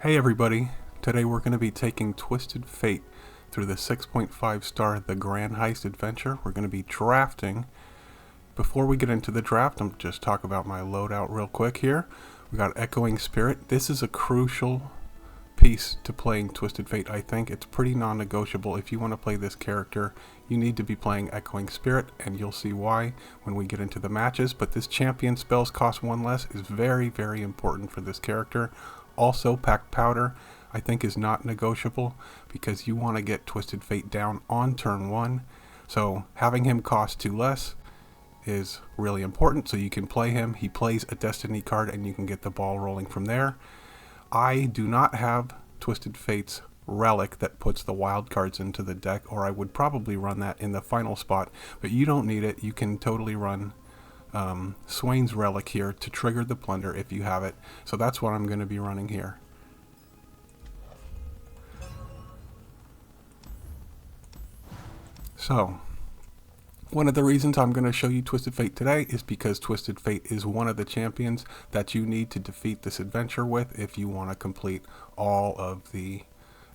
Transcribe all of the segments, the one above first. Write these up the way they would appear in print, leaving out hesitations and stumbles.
Hey everybody, today we're going to be taking Twisted Fate through the 6.5 star The Grand Heist adventure. We're going to be drafting. Before we get into the draft, I'm just talk about my loadout real quick here. We got Echoing Spirit. This is a crucial piece to playing Twisted Fate. I think it's pretty non-negotiable. If you want to play this character, you need to be playing Echoing Spirit, and you'll see why when we get into the matches. But this champion spells cost one less is very, very important for this character. Also, Packed Powder, I think, is not negotiable because you want to get Twisted Fate down on turn 1. So having him cost 2 less is really important so you can play him. He plays a Destiny card and you can get the ball rolling from there. I do not have Twisted Fate's relic that puts the wild cards into the deck, or I would probably run that in the final spot, but you don't need it. You can totally run Swain's relic here to trigger the plunder if you have it. So that's what I'm going to be running here. So one of the reasons I'm going to show you Twisted Fate today is because Twisted Fate is one of the champions that you need to defeat this adventure with if you want to complete all of the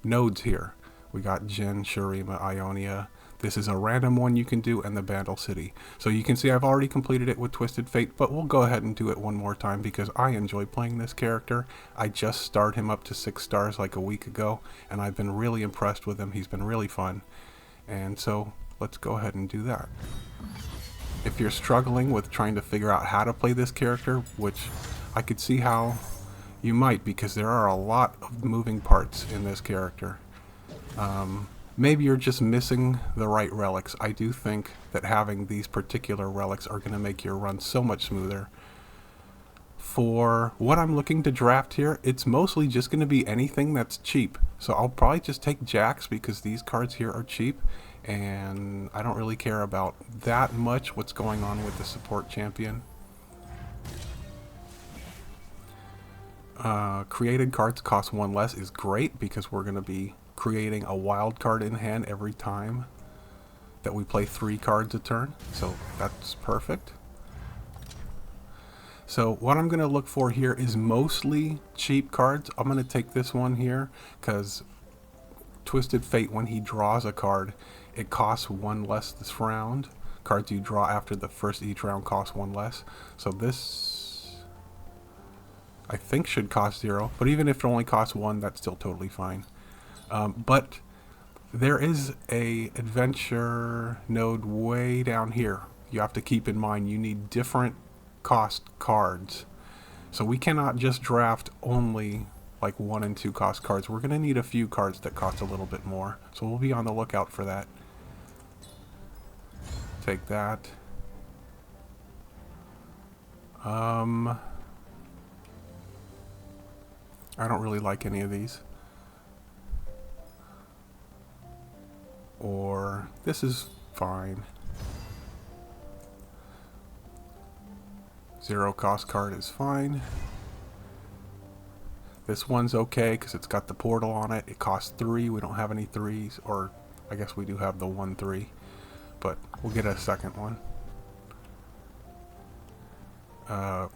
nodes here. We got Jin, Shurima, Ionia. This is a random one you can do, and the Bandle City. So you can see I've already completed it with Twisted Fate, but we'll go ahead and do it one more time because I enjoy playing this character. I just starred him up to 6 stars like a week ago, and I've been really impressed with him. He's been really fun. And so let's go ahead and do that. If you're struggling with trying to figure out how to play this character, which I could see how you might because there are a lot of moving parts in this character. Maybe you're just missing the right relics. I do think that having these particular relics are going to make your run so much smoother. For what I'm looking to draft here, it's mostly just going to be anything that's cheap. So I'll probably just take Jacks because these cards here are cheap, and I don't really care about that much what's going on with the support champion. Created cards cost 1 less is great because we're going to be creating a wild card in hand every time that we play 3 cards a turn, so that's perfect. So what I'm going to look for here is mostly cheap cards. I'm going to take this one here because Twisted Fate, when he draws a card, it costs 1 less this round. Cards you draw after the first each round cost 1 less. So this, I think, should cost 0, but even if it only costs 1, that's still totally fine. But there is a adventure node way down here. You have to keep in mind you need different cost cards. So we cannot just draft only like 1 and 2 cost cards. We're going to need a few cards that cost a little bit more. So we'll be on the lookout for that. Take that. I don't really like any of these. Or this is fine. 0 cost card is fine. This one's okay because it's got the portal on it. It costs 3. We don't have any 3s, or I guess we do have the 1-3, but we'll get a second one.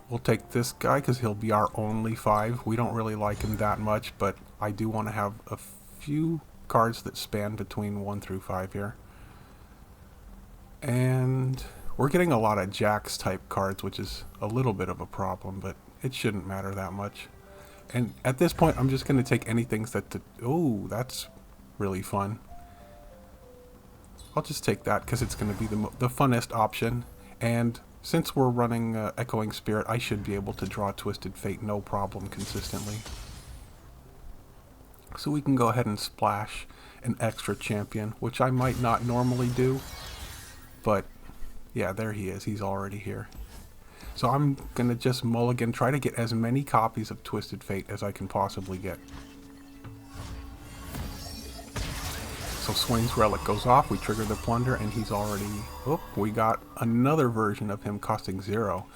We'll take this guy because he'll be our only 5. We don't really like him that much, but I do want to have a few cards that span between 1 through 5 here. And we're getting a lot of Jacks type cards, which is a little bit of a problem, but it shouldn't matter that much. And at this point, I'm just going to take anything that... Oh, that's really fun. I'll just take that because it's going to be the funnest option. And since we're running Echoing Spirit, I should be able to draw Twisted Fate no problem consistently. So we can go ahead and splash an extra champion, which I might not normally do. But yeah, there he is. He's already here. So I'm going to just mulligan, try to get as many copies of Twisted Fate as I can possibly get. So Swain's relic goes off, we trigger the plunder, and he's already... Oh, we got another version of him costing 0.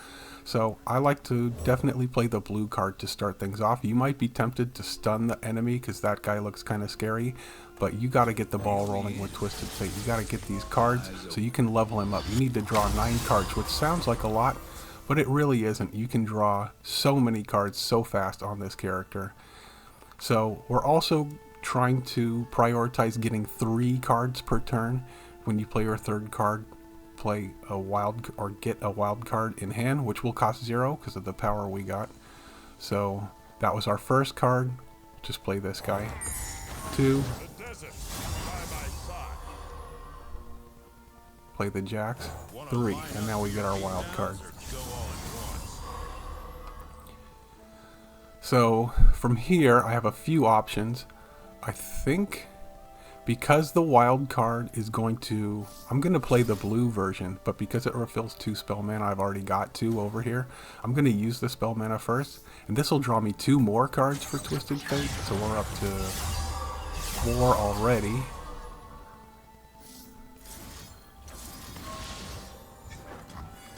So I like to definitely play the blue card to start things off. You might be tempted to stun the enemy because that guy looks kind of scary, but you got to get the ball rolling with Twisted Fate. You got to get these cards so you can level him up. You need to draw 9 cards, which sounds like a lot, but it really isn't. You can draw so many cards so fast on this character. So we're also trying to prioritize getting 3 cards per turn. When you play your third card, play a wild or get a wild card in hand, which will cost 0 because of the power we got. So that was our first card. Just play this guy. 2. Play the jacks. 3. And now we get our wild card. So from here I have a few options. I think because the wild card is going to, I'm going to play the blue version, but because it refills 2 spell mana, I've already got 2 over here. I'm going to use the spell mana first, and this will draw me 2 more cards for Twisted Fate, so we're up to 4 already.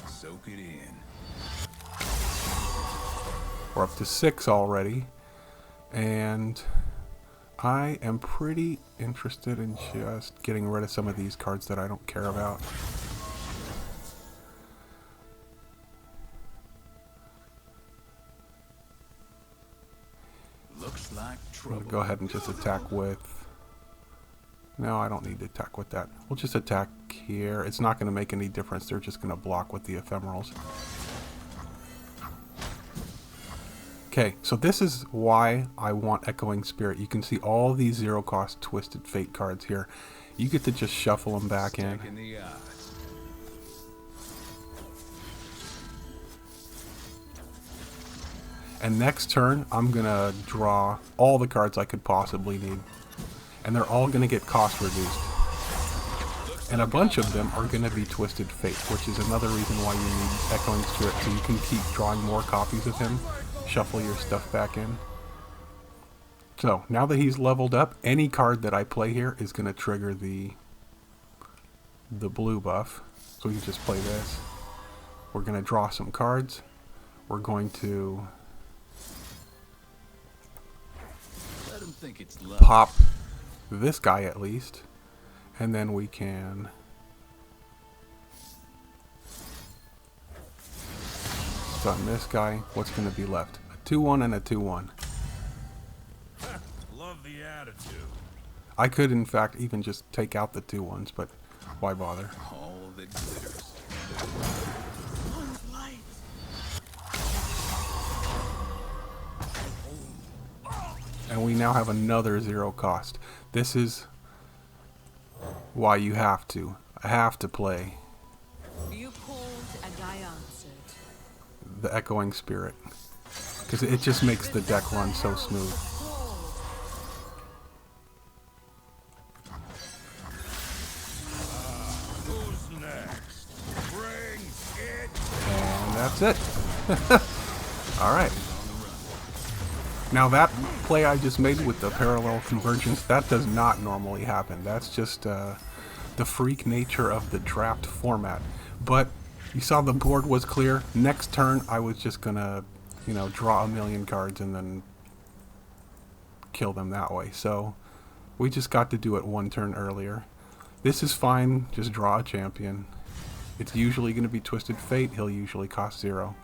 Soak it in. We're up to 6 already, and I am pretty interested in just getting rid of some of these cards that I don't care about. Looks like I'm trouble. going to go ahead and just attack with... No, I don't need to attack with that. We'll just attack here. It's not going to make any difference. They're just going to block with the ephemerals. Okay, so this is why I want Echoing Spirit. You can see all these 0-cost Twisted Fate cards here. You get to just shuffle them back in. The odds. And next turn, I'm going to draw all the cards I could possibly need. And they're all going to get cost reduced. And a bunch of them are going to be Twisted Fate, which is another reason why you need Echoing Spirit, so you can keep drawing more copies of him. Shuffle your stuff back in. So now that he's leveled up, any card that I play here is going to trigger the blue buff. So we can just play this. We're going to draw some cards. We're going to Let him think it's love. pop this guy at least, and then we can stun this guy. What's going to be left? A 2-1 and a 2-1. Love the attitude. I could, in fact, even just take out the 2-1s, but why bother? All that glitters. And we now have another 0 cost. This is why you have to. I have to play You called and I answered. the Echoing Spirit, because it just makes the deck run so smooth. Who's next? Bring it. And that's it. Alright. Now that play I just made with the parallel convergence, that does not normally happen. That's just the freak nature of the draft format. But you saw the board was clear. Next turn I was just gonna, you know, draw a million cards and then kill them that way. So we just got to do it one turn earlier. This is fine, just draw a champion. It's usually going to be Twisted Fate. He'll usually cost 0.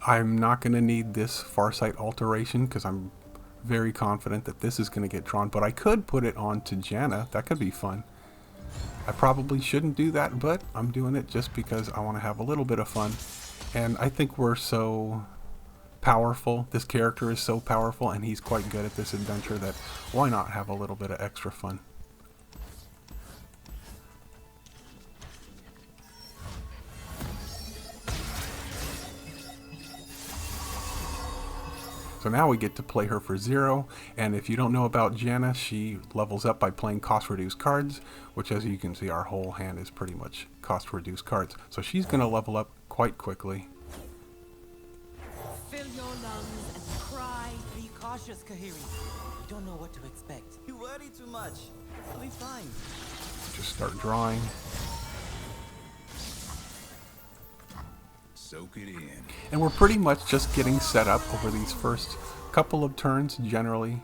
I'm not going to need this Farsight alteration because I'm very confident that this is going to get drawn, but I could put it on to Janna. That could be fun. I probably shouldn't do that, but I'm doing it just because I want to have a little bit of fun. And I think we're so powerful. This character is so powerful, and he's quite good at this adventure that why not have a little bit of extra fun? So now we get to play her for 0, and if you don't know about Janna, she levels up by playing cost reduced cards, which as you can see our whole hand is pretty much cost reduced cards. So she's going to level up quite quickly. Fill your lungs and cry. Be cautious, Kahiri. You don't know what to expect. You worry too much. It'll be fine. Just start drawing. Soak it in. And we're pretty much just getting set up over these first couple of turns generally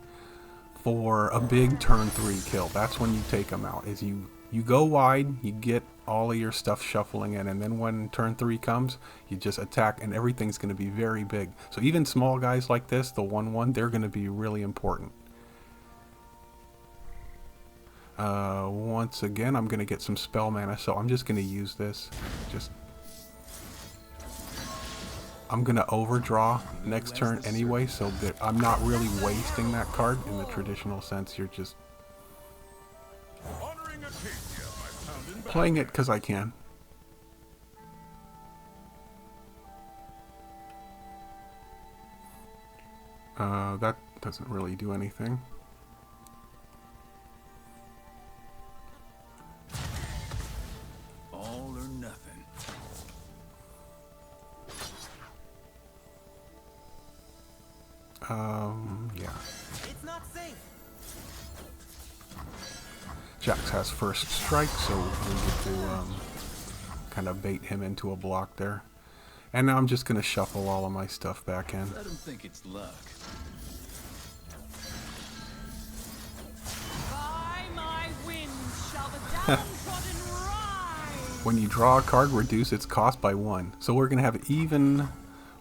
for a big turn 3 kill. That's when you take them out, is you You go wide, you get all of your stuff shuffling in, and then when turn 3 comes, you just attack, and everything's going to be very big. So even small guys like this, the 1/1, they're going to be really important. Once again, I'm going to get some spell mana, so I'm just going to use this. I'm going to overdraw next turn anyway, so that I'm not really wasting that card in the traditional sense. You're just Honoring Acacia by pounding back. playing it because I can. That doesn't really do anything. All or nothing. Yeah. It's not safe. Jax has first strike, so we get to kind of bait him into a block there. And now I'm just going to shuffle all of my stuff back in. Let him think it's luck. By my winds shall the downtrodden rise. When you draw a card, reduce its cost by 1. So we're going to have even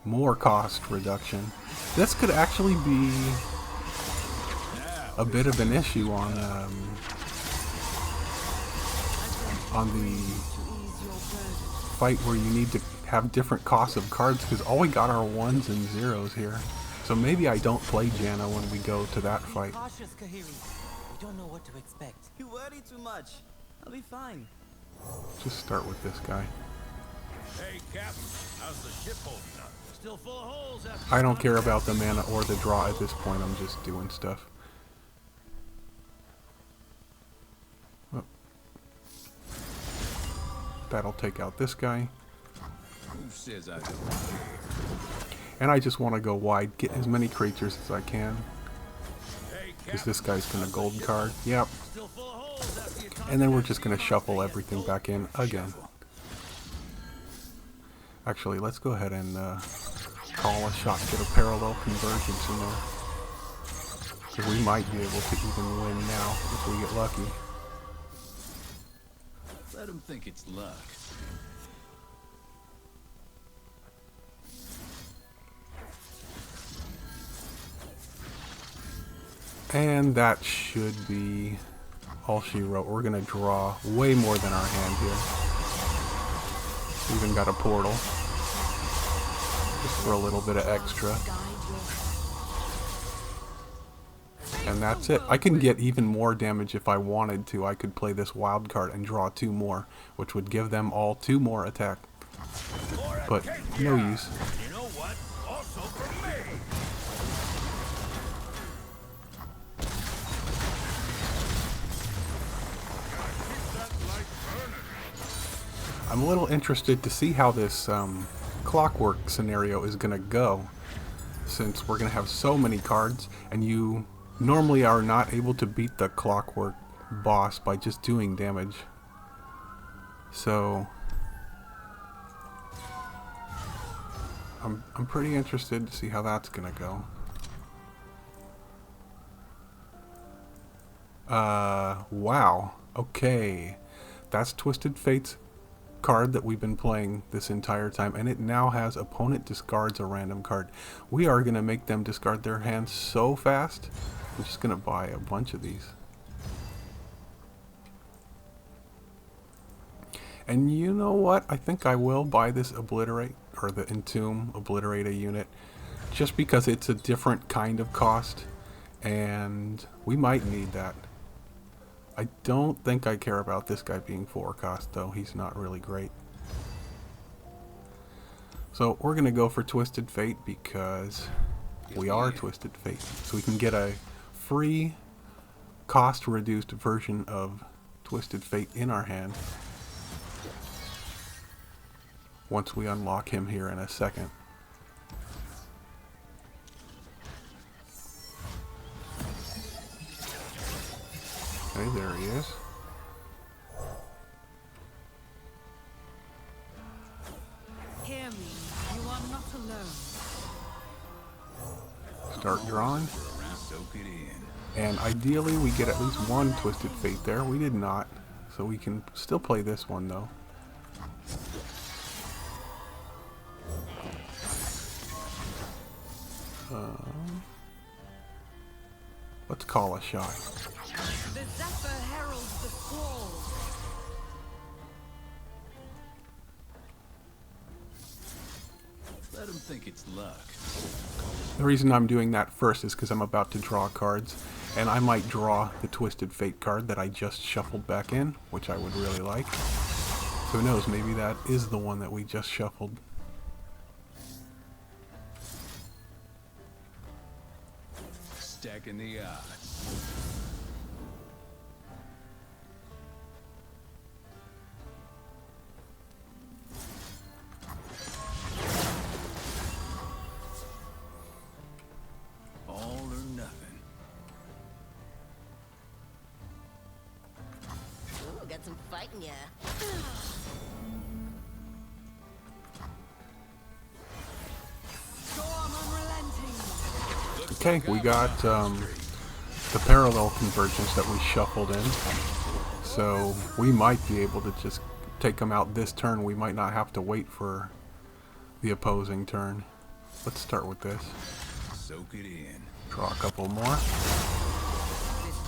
more cost reduction. This could actually be a bit of an issue on the fight where you need to have different costs of cards, because all we got are 1s and 0s here. So maybe I don't play Janna when we go to that fight. Cautious, Kahiri. We don't know what to expect. You worry too much. I'll be fine. Just start with this guy. Hey, Captain, how's the ship holding up? Still full of holes after I don't care about the mana or the draw at this point. I'm just doing stuff. Oh. That'll take out this guy. Who says I don't care? And I just want to go wide, get as many creatures as I can. Hey, Because Captain, this guy's going to gold card. Yep. still full of holes after you And then we're just going to shuffle everything back in again. Actually, let's go ahead and call a shot, get a parallel convergence in there. Because we might be able to even win now if we get lucky. Let him think it's luck. And that should be all she wrote. We're going to draw way more than our hand here. Even got a portal. Just for a little bit of extra. And that's it. I can get even more damage if I wanted to. I could play this wild card and draw 2 more, which would give them all 2 more attack. But no use. You know what? Also for me. Keep that light burning. I'm a little interested to see how this clockwork scenario is going to go, since we're going to have so many cards, and you normally are not able to beat the clockwork boss by just doing damage. So I'm pretty interested to see how that's going to go. Wow. Okay. That's Twisted Fate's card that we've been playing this entire time, and it now has opponent discards a random card. We are going to make them discard their hands so fast. I'm just going to buy a bunch of these. And you know what? I think I will buy this Obliterate, or the Entomb, Obliterate a unit, just because it's a different kind of cost, and we might need that. I don't think I care about this guy being 4 cost, though. He's not really great. So we're going to go for Twisted Fate because we are Twisted Fate. So we can get a free cost-reduced version of Twisted Fate in our hand once we unlock him here in a second. Okay, there he is. Hear me, you are not alone. Start drawing. Soak it in. And ideally we get at least 1 Twisted Fate there. We did not. So we can still play this one though. Let's call a shot. The Zephyr heralds the squall. Let him think it's luck. The reason I'm doing that first is because I'm about to draw cards, and I might draw the Twisted Fate card that I just shuffled back in, which I would really like. Who knows, maybe that is the one that we just shuffled. Stacking the odds. All or nothing. Ooh, got some fight in ya. Storm unrelenting. Okay, we got the parallel convergence that we shuffled in. So we might be able to just take them out this turn. We might not have to wait for the opposing turn. Let's start with this. Soak it in. Draw a couple more. This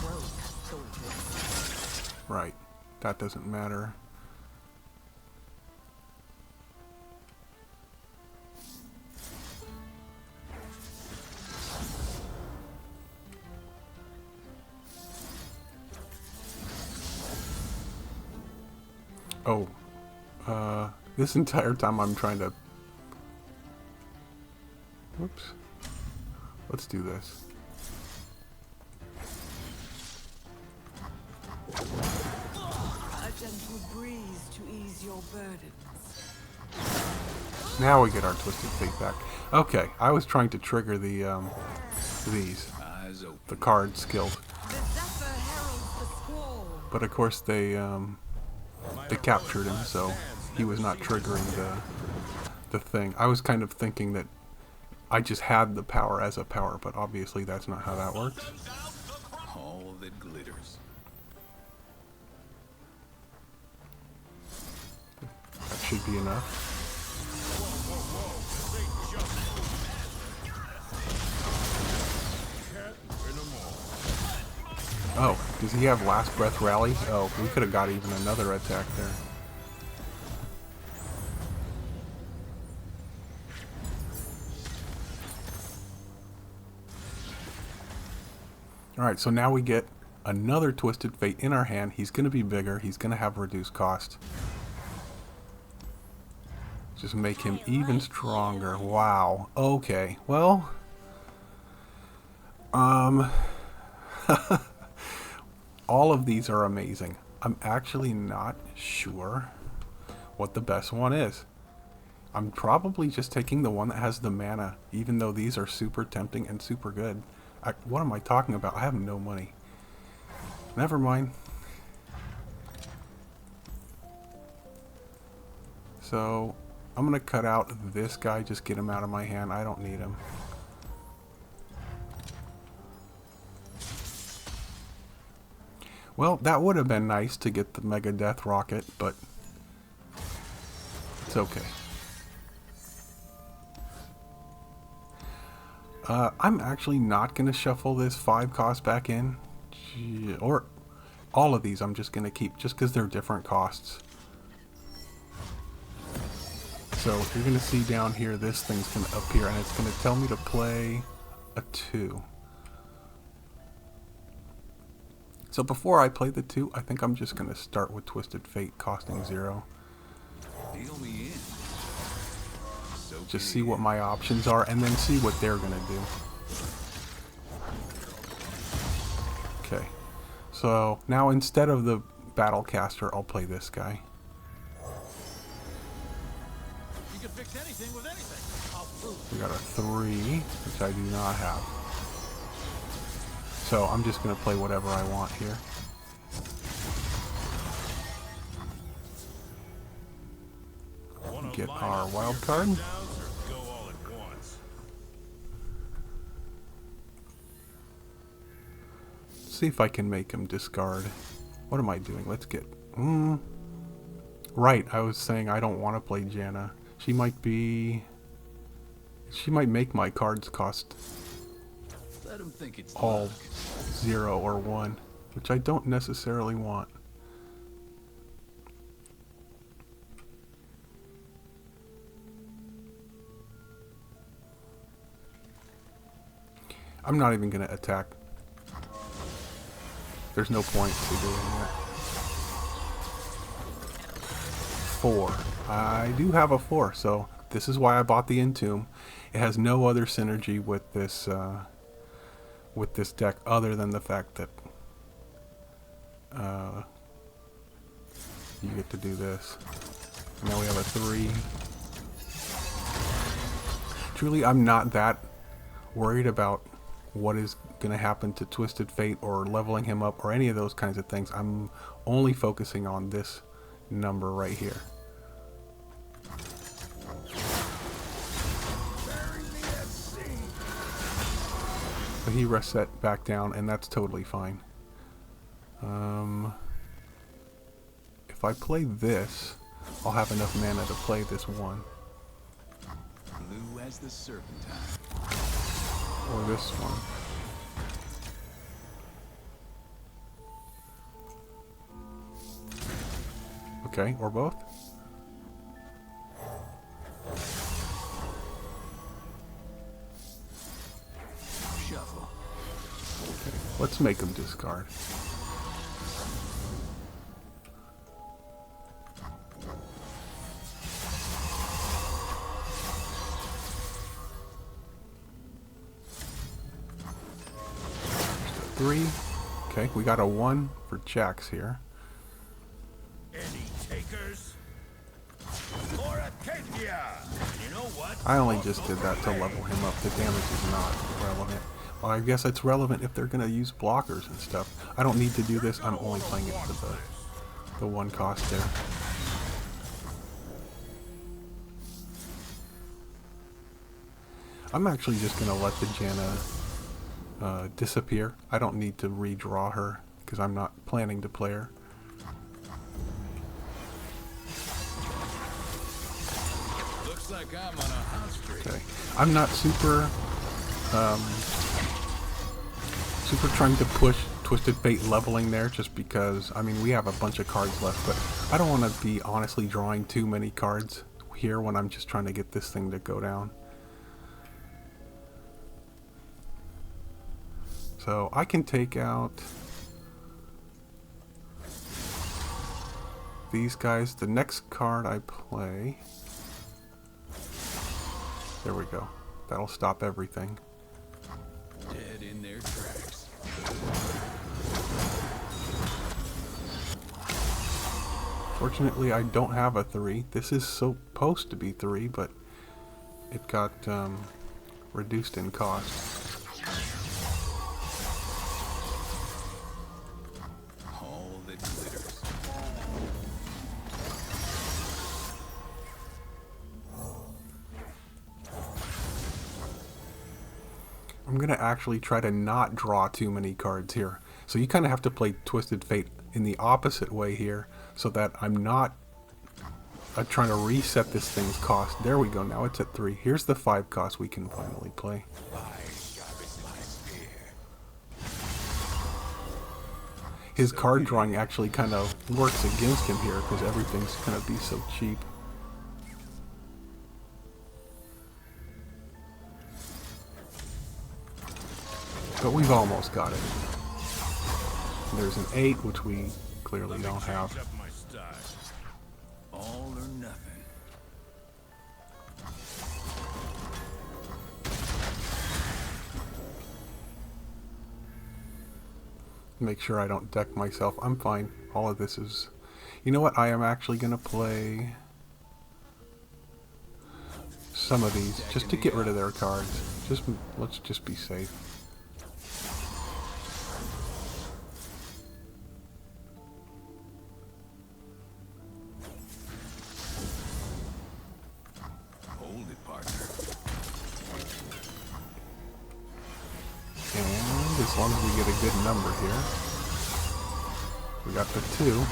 road has soldiers. Right. That doesn't matter. Oh. This entire time I'm trying to... Whoops. Let's do this. A gentle breeze to ease your burdens. Now we get our Twisted Fate back. Okay, I was trying to trigger the, these. Eyes open. The card skilled. The Zephyr heralds the squall. But of course they captured him, so he was not triggering the thing. I was kind of thinking that I just had the power as a power, but obviously that's not how that works. All that glitters. That should be enough. Oh, does he have last breath rally? Oh, we could have got even another attack there. Alright, so now we get another Twisted Fate in our hand. He's going to be bigger. He's going to have reduced cost. Just make him even stronger. Wow. Okay. Well. All of these are amazing. I'm actually not sure what the best one is. I'm probably just taking the one that has the mana, even though these are super tempting and super good. What am I talking about? I have no money. Never mind. So, I'm going to cut out this guy, just get him out of my hand. I don't need him. Well, that would have been nice to get the Mega Death Rocket, but it's okay. I'm actually not going to shuffle this 5 cost back in. Or all of these I'm just going to keep, just because they're different costs. So you're going to see down here, this thing's going to appear, and it's going to tell me to play a 2. So before I play the 2, I think I'm just going to start with Twisted Fate costing 0. Deal me in. Soak Just it see in. what my options are, and then see what they're going to do. Okay. So now instead of the Battlecaster, I'll play this guy. You can fix anything with anything. I'll prove. We got a 3, which I do not have. So I'm just going to play whatever I want here. Get our wild card. Downs or go all at once. See if I can make him discard. What am I doing? Let's get Right, I was saying I don't want to play Janna. She might make my cards cost Let him think it's all luck. 0 or 1, which I don't necessarily want. I'm not even going to attack. There's no point to doing that. 4. I do have a 4, so this is why I bought the Entomb. It has no other synergy with this deck other than the fact that you get to do this. Now we have a 3. Truly, I'm not that worried about what is going to happen to Twisted Fate or leveling him up or any of those kinds of things. I'm only focusing on this number right here. But he reset back down, and that's totally fine. If I play this, I'll have enough mana to play this one. Blue as the serpentine. Or this one. Okay, or both. Shuffle. Okay, let's make him discard. Three. Okay, we got a 1 for Jax here. Any takers? For Acacia! You know what? I only just did that to level him up. The damage is not relevant. Well, I guess it's relevant if they're going to use blockers and stuff. I don't need to do this. I'm only playing it for the 1 cost there. I'm actually just going to let the Janna disappear. I don't need to redraw her because I'm not planning to play her. Looks like I'm on a hot streak. Okay, I'm not super trying to push Twisted Fate leveling there just because, I mean, we have a bunch of cards left, but I don't want to be honestly drawing too many cards here when I'm just trying to get this thing to go down. So I can take out these guys. The next card I play, there we go. That'll stop everything. Dead in their tracks. Fortunately, I don't have a 3. This is supposed to be 3, but it got reduced in cost. All that glitters. I'm going to actually try to not draw too many cards here. So you kind of have to play Twisted Fate in the opposite way here so that I'm not trying to reset this thing's cost. There we go. Now it's at 3. Here's the 5 cost we can finally play. His card drawing actually kind of works against him here because everything's going to be so cheap. But we've almost got it. There's an 8, which we clearly don't have. Change up my style. All or nothing. Make sure I don't deck myself. I'm fine. All of this is... You know what? I am actually going to play some of these just to get rid of their cards. Let's just be safe. Hold it, partner. And as long as we get a good number here. We got the 2.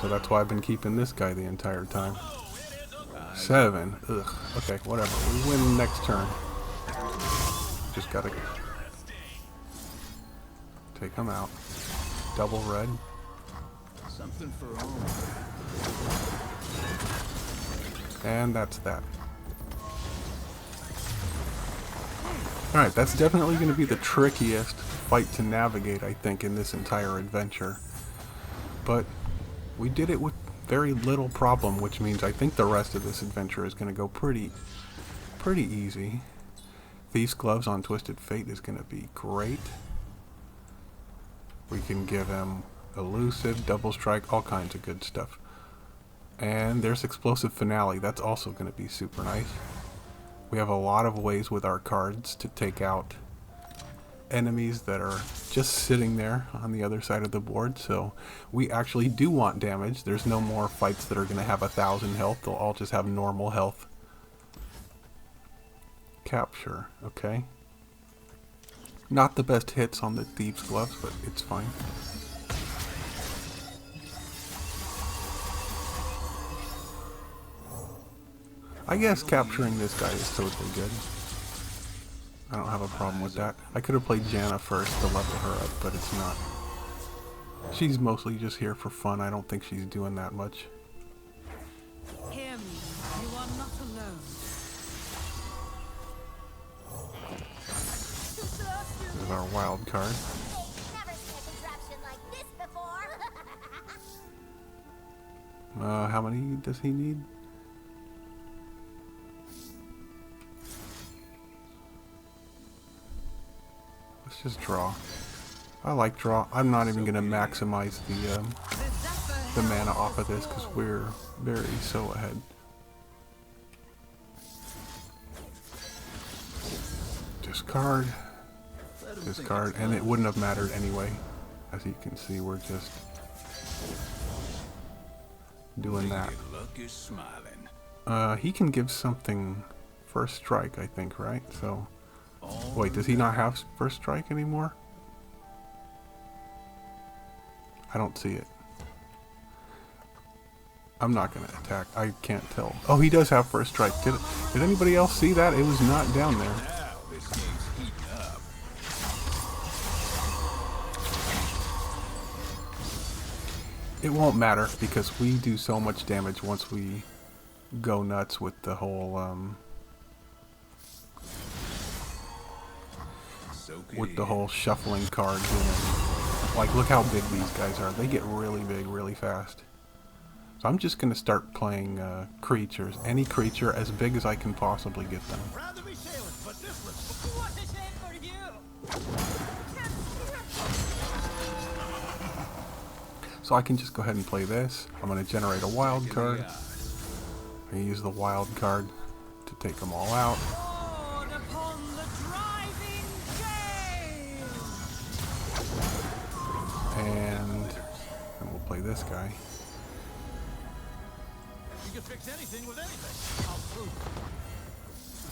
So that's why I've been keeping this guy the entire time. 7. Ugh. Okay, whatever. We win next turn. Just gotta take him out. Double red. Something for all. And that's that. Alright, that's definitely going to be the trickiest fight to navigate, I think, in this entire adventure. But we did it with very little problem, which means I think the rest of this adventure is going to go pretty easy. Thief's Gloves on Twisted Fate is going to be great. We can give him Elusive, Double Strike, all kinds of good stuff. And there's Explosive Finale. That's also going to be super nice. We have a lot of ways with our cards to take out enemies that are just sitting there on the other side of the board. So we actually do want damage. There's no more fights that are going to have 1,000 health. They'll all just have normal health. Capture. Okay. Not the best hits on the Thieves' Gloves, but it's fine. I guess capturing this guy is totally good. I don't have a problem with that. I could have played Janna first to level her up, but it's not. She's mostly just here for fun. I don't think she's doing that much. Hear me, you are not alone. There's our wild card. Never seen a contraption like this before. How many does he need? Let's just draw. I like draw. I'm not even going to maximize the mana off of this because we're very so ahead. Discard. Discard. And it wouldn't have mattered anyway. As you can see, we're just doing that. Luck is smiling. He can give something first strike, I think, right? So, wait, does he not have first strike anymore? I don't see it. I'm not going to attack. I can't tell. Oh, he does have first strike. Did anybody else see that? It was not down there. Now this game's heating up. It won't matter because we do so much damage once we go nuts with the whole shuffling cards. Like, look how big these guys are. They get really big really fast. So I'm just going to start playing creatures. Any creature as big as I can possibly get them. Rather be sailing, but this looks What a shame for you! So I can just go ahead and play this. I'm going to generate a wild card. I'm going to use the wild card to take them all out. Lord upon the driving gale! And we'll play this guy. you can fix anything with anything. I'll prove it.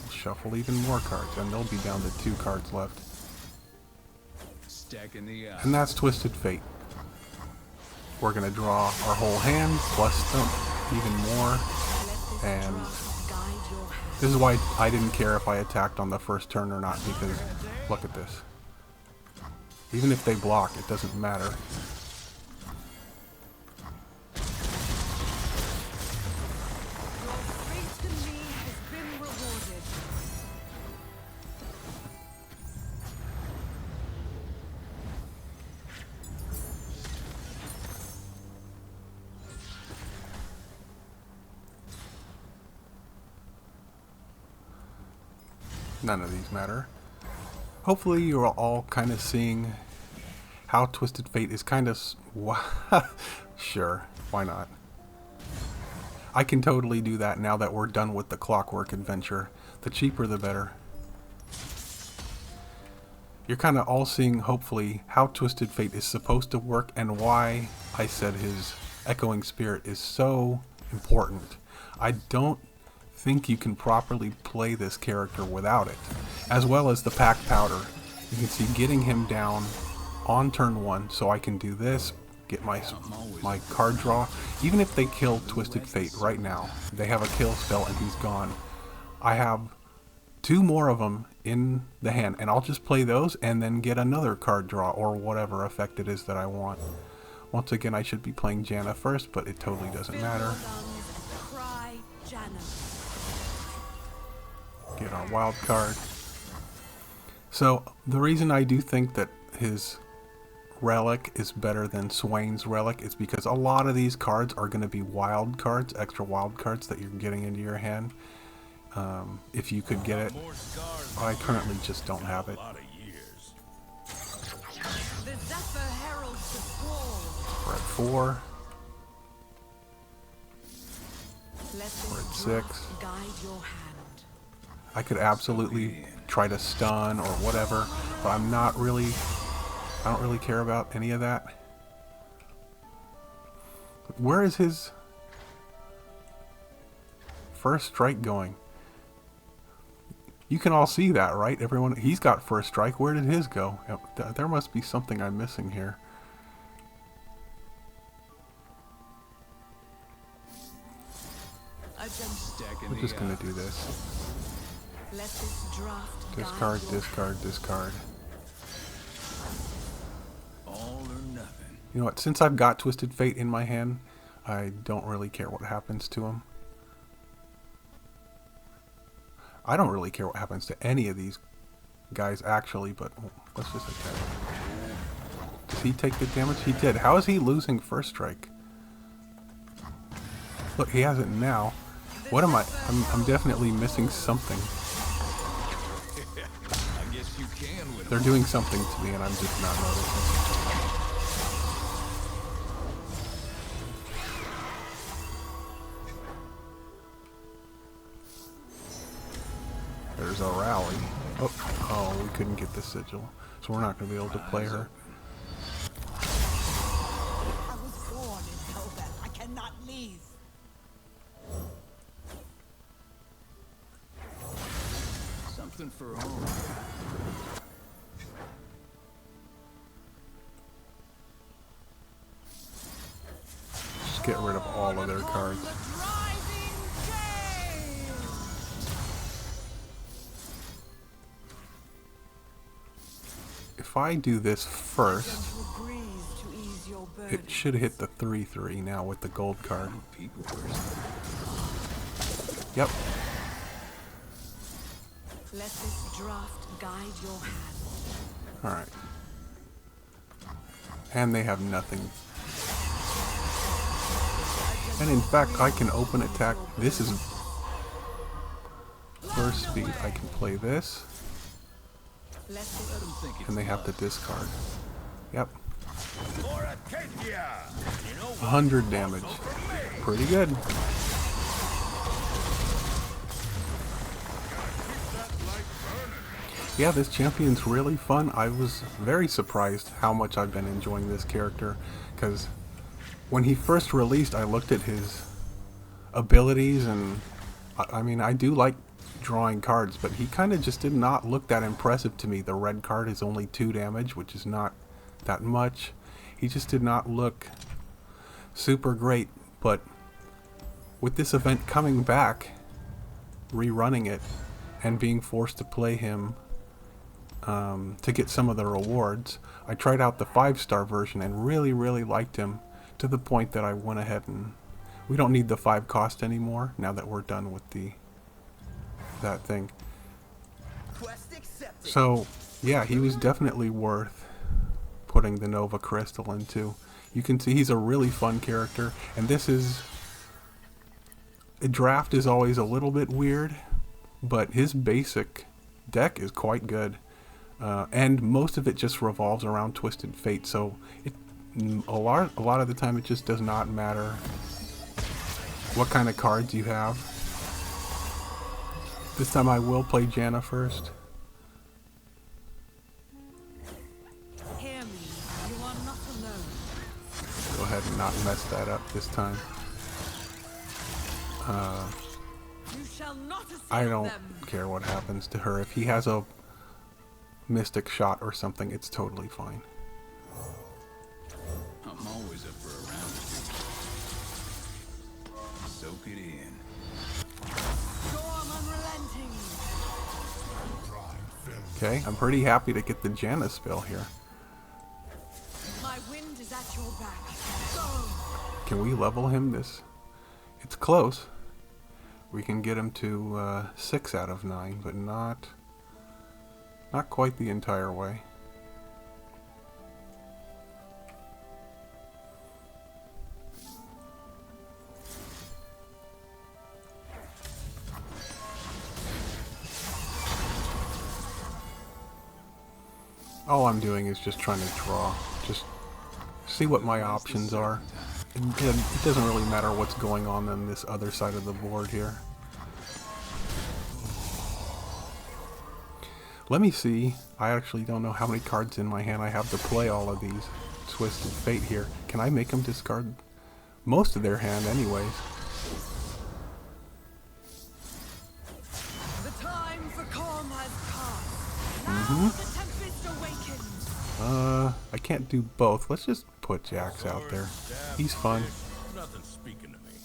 We'll shuffle even more cards, and they'll be down to 2 cards left. Stacking the odds. And that's Twisted Fate. We're going to draw our whole hand, plus even more. And this is why I didn't care if I attacked on the first turn or not, because look at this. Even if they block, it doesn't matter. Your faith in me has been rewarded. None of these matter. Hopefully you're all kind of seeing how Twisted Fate is kind of... Sure, why not? I can totally do that now that we're done with the Clockwork Adventure. The cheaper the better. You're kind of all seeing, hopefully, how Twisted Fate is supposed to work and why I said his Echoing Spirit is so important. I don't think you can properly play this character without it, as well as the Pack Powder. You can see getting him down on turn 1, so I can do this, get my card draw. Even if they kill Twisted Fate right now, they have a kill spell and he's gone. I have 2 more of them in the hand, and I'll just play those and then get another card draw or whatever effect it is that I want. Once again, I should be playing Janna first, but it totally doesn't matter. Get our wild card. So the reason I do think that his relic is better than Swain's relic is because a lot of these cards are going to be wild cards, extra wild cards that you're getting into your hand. If you could get it. I currently just don't have it. We're at 4. We're at 6. I could absolutely try to stun or whatever, but I don't really care about any of that. Where is his first strike going? You can all see that, right? Everyone, he's got first strike. Where did his go? There must be something I'm missing here. We're just gonna do this. Discard, discard, discard. All or nothing. You know what? Since I've got Twisted Fate in my hand, I don't really care what happens to him. I don't really care what happens to any of these guys, actually, but let's just attack. Does he take the damage? He did. How is he losing first strike? Look, he has it now. What am I? I'm definitely missing something. I guess you can with They're doing something to me and I'm just not noticing. There's a rally. Oh, we couldn't get the sigil, so we're not going to be able to play her. I was born in Hellbent. I cannot leave. something for all. Just get rid of all of their cards. If I do this first, it should hit the 3/3 now with the gold card. Yep. Let this draft guide your hand. Alright. And they have nothing. And in fact, I can open attack. This is burst speed. I can play this. And they have to discard. Yep. 100 damage. Pretty good. Yeah, this champion's really fun. I was very surprised how much I've been enjoying this character, because when he first released, I looked at his abilities, and I mean, I do like drawing cards, but he kind of just did not look that impressive to me. The red card is only 2 damage, which is not that much. He just did not look super great, but with this event coming back, rerunning it, and being forced to play him to get some of the rewards, I tried out the 5-star version and really liked him, to the point that I went ahead and we don't need the 5 cost anymore now that we're done with that thing. So yeah, he was definitely worth putting the Nova Crystal into. You can see he's a really fun character, and this is a draft is always a little bit weird, but his basic deck is quite good, and most of it just revolves around Twisted Fate, so a lot of the time it just does not matter what kind of cards you have. This time I will play Janna first. Hear me, you are not alone. Go ahead and not mess that up this time. You shall not assail I don't them. care what happens to her. If he has a mystic shot or something, it's totally fine. I'm always Okay, I'm pretty happy to get the Janna spell here. My wind is at your back. Go! Can we level him this? It's close. We can get him to 6 out of 9, but not quite the entire way. All I'm doing is just trying to draw. Just see what my options are. It doesn't really matter what's going on this other side of the board here. Let me see. I actually don't know how many cards in my hand I have to play all of these. Twisted Fate here. Can I make them discard most of their hand anyways? The time for calm has come. Now the tempest awakens. I can't do both. Let's just put Jax out there. He's fun. Nothing speaking to me.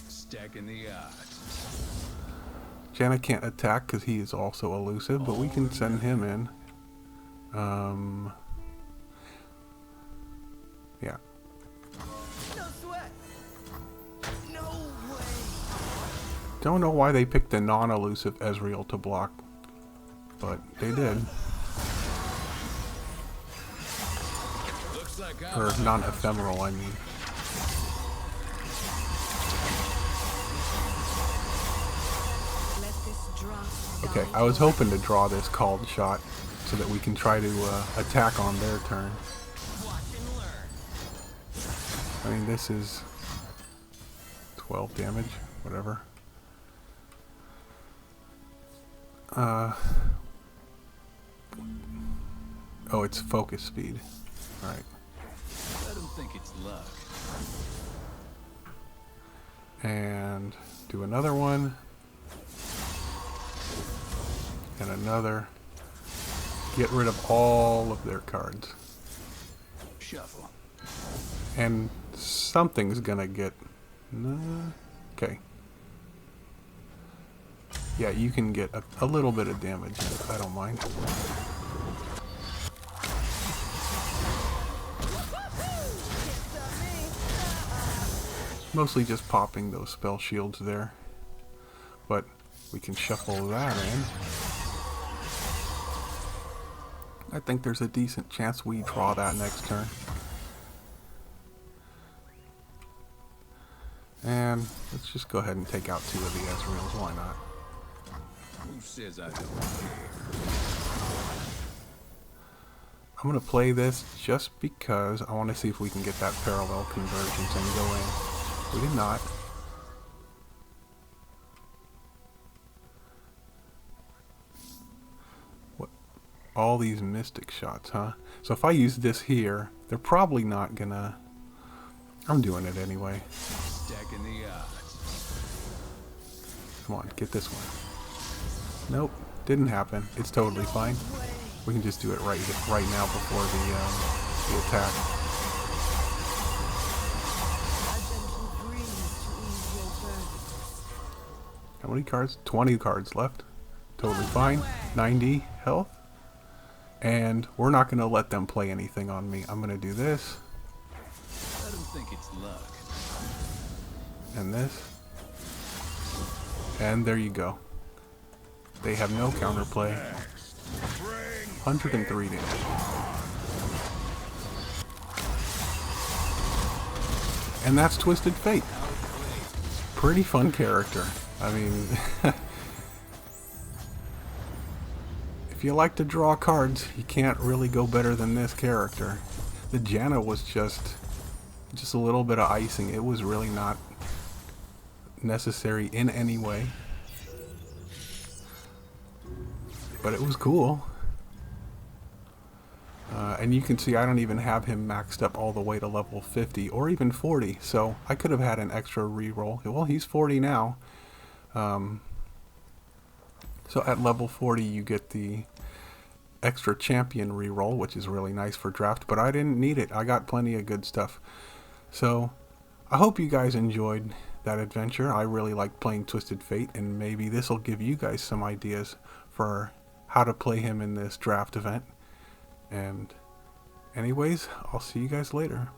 Stacking the odds. Janna can't attack because he is also elusive, but we can send him in. Yeah. No sweat. No way. Don't know why they picked the non-elusive Ezreal to block, but they did. Looks like Or non-ephemeral, I mean. Let this draft Okay, die I was for hoping to draw this called shot so that we can try to attack on their turn. watch and learn. I mean, this is 12 damage, whatever. Oh, it's focus speed. Alright. Let him think it's luck. And do another one. And another. Get rid of all of their cards. Shuffle. And something's gonna get... Okay. Yeah, you can get a little bit of damage. I don't mind. Mostly just popping those spell shields there. But we can shuffle that in. I think there's a decent chance we draw that next turn. And let's just go ahead and take out 2 of the Ezreals, why not? Who says I don't care? I'm going to play this just because I want to see if we can get that parallel convergence and go in. We did not. What? All these mystic shots, huh? So if I use this here, they're probably not gonna... I'm doing it anyway. Stacking the odds. Come on, get this one. Nope, didn't happen. It's totally fine. We can just do it right now before the attack. How many cards? 20 cards left. Totally fine. 90 health. And we're not going to let them play anything on me. I'm going to do this. Let him think it's luck. And this. And there you go. They have no counterplay. 103 damage. And that's Twisted Fate. Pretty fun character. I mean, if you like to draw cards, you can't really go better than this character. The Janna was just a little bit of icing. It was really not necessary in any way. But it was cool. And you can see I don't even have him maxed up all the way to level 50 or even 40. So I could have had an extra reroll. Well, he's 40 now. So at level 40 you get the extra champion reroll, which is really nice for draft. But I didn't need it. I got plenty of good stuff. So I hope you guys enjoyed that adventure. I really like playing Twisted Fate. And maybe this will give you guys some ideas for how to play him in this draft event. And anyways, I'll see you guys later.